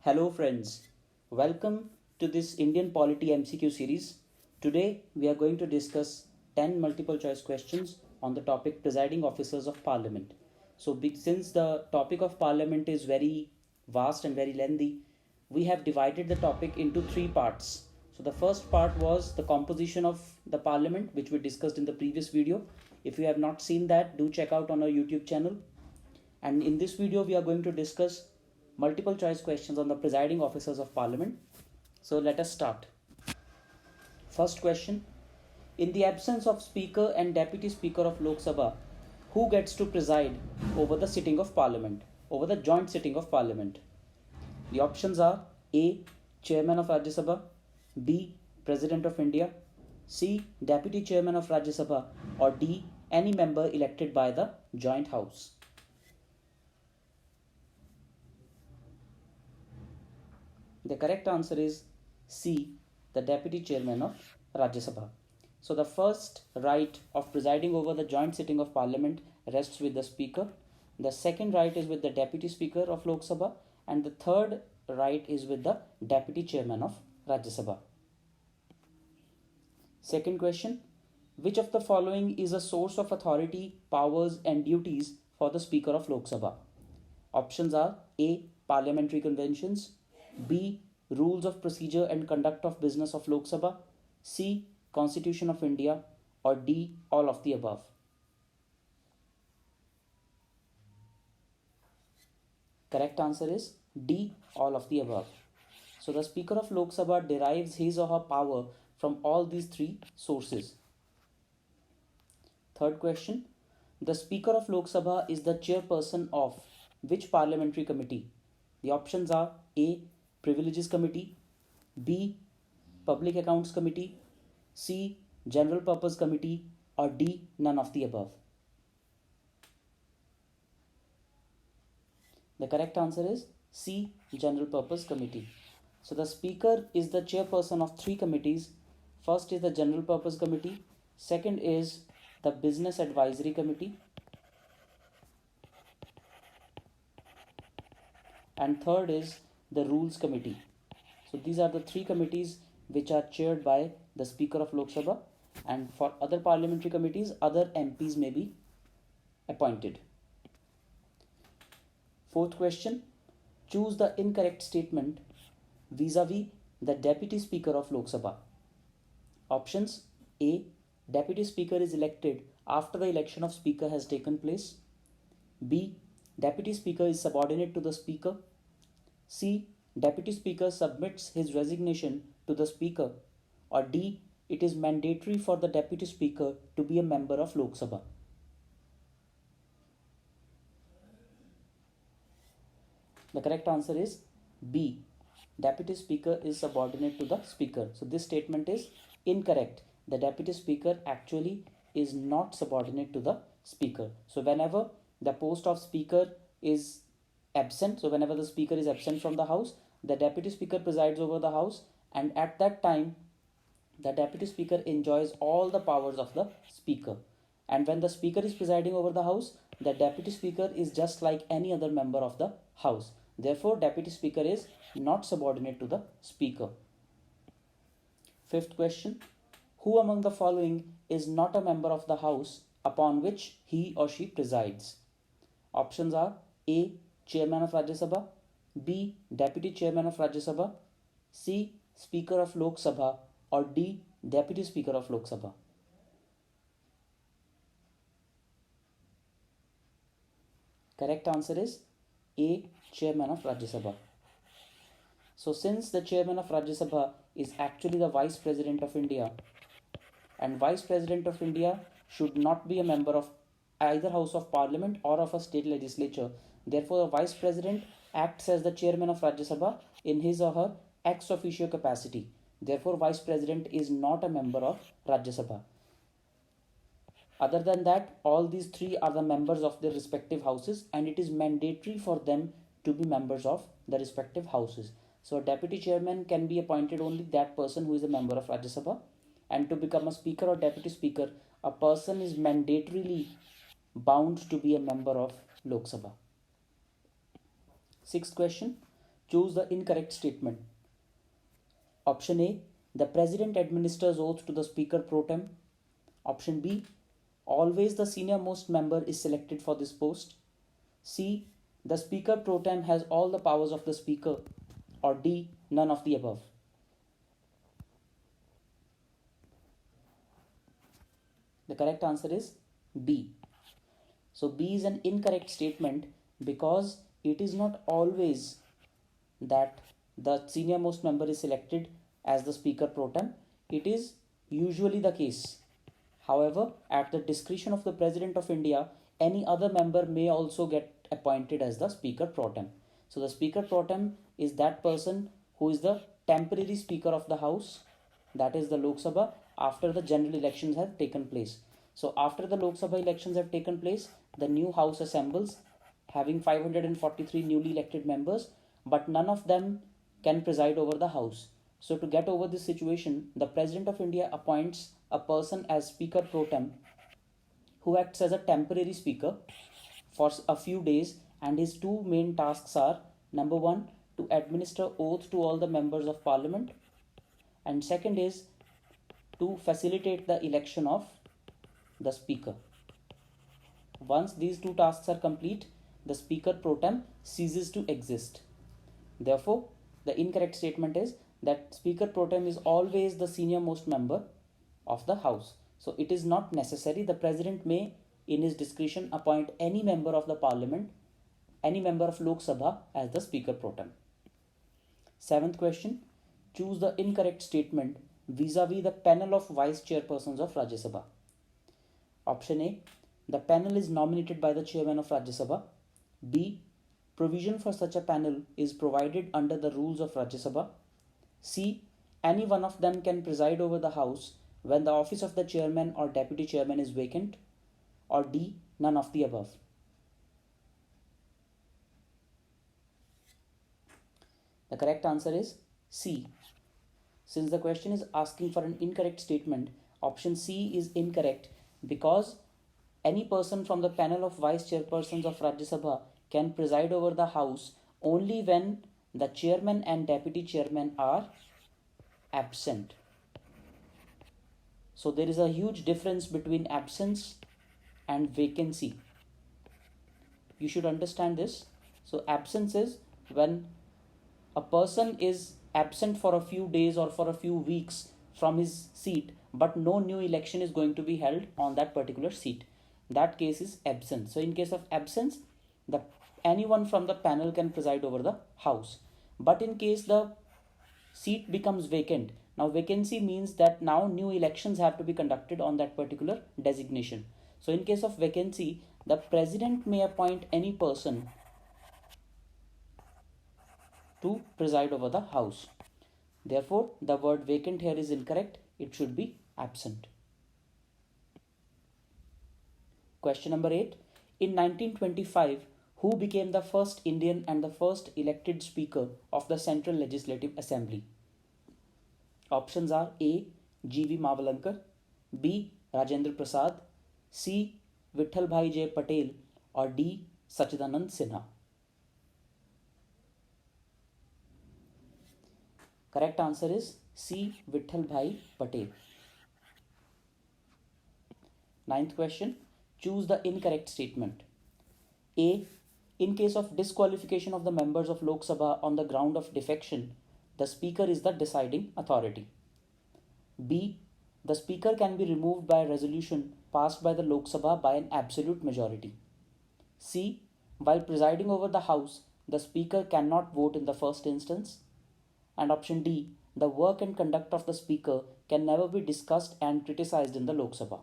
Hello friends, welcome to this Indian Polity MCQ series. Today we are going to discuss 10 multiple choice questions on the topic presiding officers of parliament. Since the topic of parliament is very vast and very lengthy, we have divided the topic into three parts. So the first part was the composition of the parliament, which we discussed in the previous video. If you have not seen that, do check out on our YouTube channel. And in this video we are going to discuss multiple choice questions on the presiding officers of parliament. So let us start. First question: in the absence of speaker and deputy speaker of Lok Sabha, who gets to preside over the sitting of parliament, over the joint sitting of parliament? The options are A, chairman of Rajya Sabha, B, president of India, C, deputy chairman of Rajya Sabha, or D, any member elected by the joint house. The correct answer is C, the deputy chairman of Rajya Sabha. So the first right of presiding over the joint sitting of parliament rests with the speaker. The second right is with the deputy speaker of Lok Sabha, and the third right is with the deputy chairman of Rajya Sabha. Second question: which of the following is a source of authority, powers and duties for the speaker of Lok Sabha? Options are A, parliamentary conventions, B, rules of procedure and conduct of business of Lok Sabha, C, Constitution of India, or D, all of the above. Correct answer is D, all of the above. So the Speaker of Lok Sabha derives his or her power from all these three sources. Third question: the Speaker of Lok Sabha is the chairperson of which parliamentary committee? The options are A, Privileges Committee, B, Public Accounts Committee, C, General Purpose Committee, or D, none of the above. The correct answer is C, General Purpose Committee. So the Speaker is the chairperson of three committees. First is the General Purpose Committee, second is the Business Advisory Committee, and third is the Rules Committee. So these are the three committees which are chaired by the Speaker of Lok Sabha, and for other parliamentary committees, other MPs may be appointed. Fourth question: choose the incorrect statement vis-a-vis the Deputy Speaker of Lok Sabha. Options: A, Deputy Speaker is elected after the election of Speaker has taken place. B, Deputy Speaker is subordinate to the Speaker. C, Deputy Speaker submits his resignation to the Speaker. Or D, it is mandatory for the Deputy Speaker to be a member of Lok Sabha. The correct answer is B, Deputy Speaker is subordinate to the Speaker. So this statement is incorrect. The Deputy Speaker actually is not subordinate to the Speaker. So whenever the post of Speaker is absent, so whenever the Speaker is absent from the House, the Deputy Speaker presides over the House, and at that time the Deputy Speaker enjoys all the powers of the Speaker. And when the Speaker is presiding over the House, the Deputy Speaker is just like any other member of the House. Therefore, Deputy Speaker is not subordinate to the Speaker. Fifth question: who among the following is not a member of the House upon which he or she presides? Options are A, Chairman of Rajya Sabha, B, Deputy Chairman of Rajya Sabha, C, Speaker of Lok Sabha, or D, Deputy Speaker of Lok Sabha. Correct answer is A, Chairman of Rajya Sabha. So since the Chairman of Rajya Sabha is actually the Vice President of India, and Vice President of India should not be a member of either House of Parliament or of a state legislature, therefore the Vice President acts as the Chairman of Rajya Sabha in his or her ex officio capacity. Therefore Vice President is not a member of Rajya Sabha. Other than that, all these three are the members of their respective houses, and it is mandatory for them to be members of the respective houses. So a deputy chairman can be appointed only that person who is a member of Rajya Sabha, and to become a speaker or deputy speaker, a person is mandatorily bound to be a member of Lok Sabha. Sixth question: Choose the incorrect statement. Option A, the President administers oath to the Speaker pro tem. Option B, always the senior most member is selected for this post. C, the Speaker pro tem has all the powers of the Speaker. Or D, none of the above. The correct answer is B. So B is an incorrect statement because it is not always that the senior most member is selected as the Speaker pro tem. It is usually the case. However, at the discretion of the President of India, any other member may also get appointed as the Speaker pro tem. So the Speaker pro tem is that person who is the temporary Speaker of the House, that is the Lok Sabha, after the general elections have taken place. So after the Lok Sabha elections have taken place, the new House assembles, having 543 newly elected members, but none of them can preside over the House. So to get over this situation, the President of India appoints a person as Speaker pro tem who acts as a temporary Speaker for a few days, and his two main tasks are: number one, to administer oath to all the members of Parliament, and second is to facilitate the election of the Speaker. Once these two tasks are complete, the Speaker pro tem ceases to exist. Therefore, the incorrect statement is that Speaker pro tem is always the senior most member of the House. So it is not necessary. The President may, in his discretion, appoint any member of the Parliament, any member of Lok Sabha as the Speaker pro tem. Seventh question, choose the incorrect statement vis-a-vis the panel of vice chairpersons of Rajya Sabha. Option A, the panel is nominated by the chairman of Rajya Sabha. B, provision for such a panel is provided under the rules of Rajya Sabha. C, any one of them can preside over the House when the office of the chairman or deputy chairman is vacant. Or D, none of the above. The correct answer is C. Since the question is asking for an incorrect statement, option C is incorrect because any person from the panel of vice chairpersons of Rajya Sabha can preside over the House only when the chairman and deputy chairman are absent. So there is a huge difference between absence and vacancy. You should understand this. So absence is when a person is absent for a few days or for a few weeks from his seat, but no new election is going to be held on that particular seat. That case is absence. So in case of absence, anyone from the panel can preside over the House. But in case the seat becomes vacant, now vacancy means that now new elections have to be conducted on that particular designation. So in case of vacancy, the President may appoint any person to preside over the House. Therefore, the word vacant here is incorrect. It should be absent. Question number 8. In 1925, who became the first Indian and the first elected Speaker of the Central Legislative Assembly? Options are A, G.V. Mavalankar, B, Rajendra Prasad, C, Vittal Bhai J. Patel, or D, Sachidanand Sinha. Correct answer is C, Vittal Bhai Patel. Ninth question, choose the incorrect statement. A, in case of disqualification of the members of Lok Sabha on the ground of defection, the Speaker is the deciding authority. B, the Speaker can be removed by a resolution passed by the Lok Sabha by an absolute majority. C, while presiding over the House, the Speaker cannot vote in the first instance. And option D, the work and conduct of the Speaker can never be discussed and criticized in the Lok Sabha.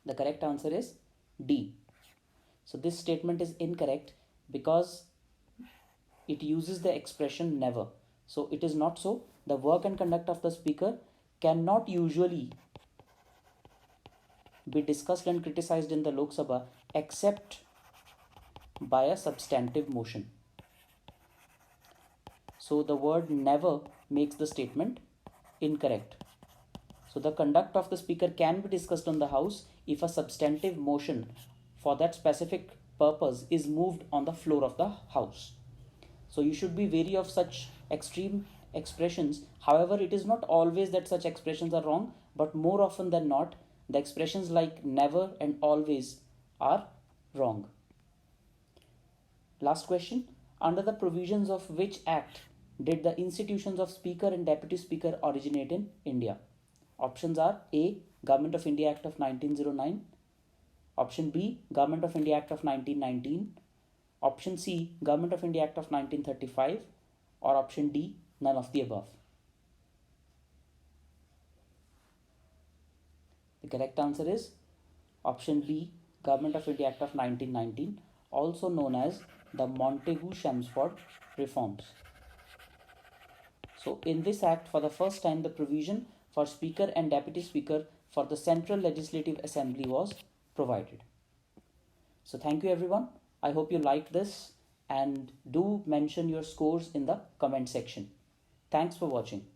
The correct answer is D. So this statement is incorrect because it uses the expression never. So it is not so. The work and conduct of the Speaker cannot usually be discussed and criticized in the Lok Sabha except by a substantive motion. So the word never makes the statement incorrect. So the conduct of the Speaker can be discussed in the House if a substantive motion for that specific purpose is moved on the floor of the house. So you should be wary of such extreme expressions. However, it is not always that such expressions are wrong, but more often than not, the expressions like never and always are wrong. Last question. Under the provisions of which act did the institutions of Speaker and Deputy Speaker originate in India? Options are A. Government of India Act of 1909. Option B. Government of India Act of 1919. Option C. Government of India Act of 1935. Or option D. None of the above. The correct answer is option B. Government of India Act of 1919, also known as the Montagu-Chelmsford Reforms. So in this act, for the first time, the provision for Speaker and Deputy Speaker for the Central Legislative Assembly was provided. So thank you everyone. I hope you liked this, and do mention your scores in the comment section. Thanks for watching.